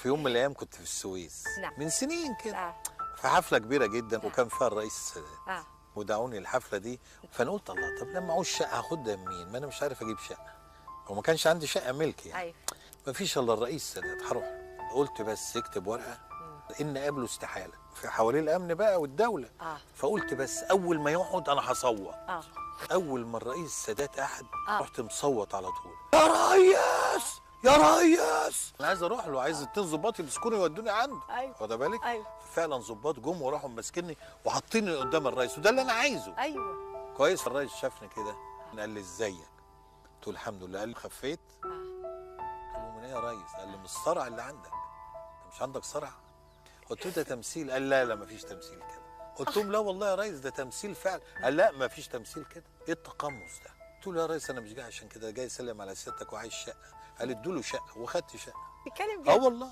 في يوم من الايام كنت في السويس نعم. من سنين كده اه في حفله كبيره جدا نعم. وكان فيها الرئيس السادات اه ودعوني الحفله دي. فانا قلت الله، طب لما اعوز شقه هاخدها من مين؟ ما انا مش عارف اجيب شقه وما كانش عندي شقه ملك يعني. ايوه ما فيش الا الرئيس السادات، هروح قلت بس اكتب ورقه ان قابله استحاله في حوالين الامن بقى والدوله. فقلت بس اول ما يقعد انا هصوت. اول ما الرئيس السادات قعد رحت مصوت على طول، يا ريس يا ريس. انا عايز اروح له، عايز اتنين ظباط يمسكوني يودوني عنده. ايوه واخد بالك؟ ايوه فعلا ظباط جم وراحوا ماسكيني وحاطيني قدام الرئيس، وده اللي انا عايزه. ايوه كويس. الرئيس شافني كده قال لي ازيك؟ قلت له الحمد لله. قال لي خفيت؟ قلت له من ايه يا ريس؟ قال لي من الصرع اللي عندك. انت مش عندك صرع؟ قلت له ده تمثيل. قال لا مفيش تمثيل كده. قلت لهم لا والله يا ريس ده تمثيل فعلا. قال لا مفيش تمثيل كده. ايه التقمص ده؟ قلت له يا ريس انا مش جاي عشان كده، جاي اسلم على سيادتك وعايز شقه. قال ادوا له شقه وخدت شقه. بتتكلم اه جد؟ والله.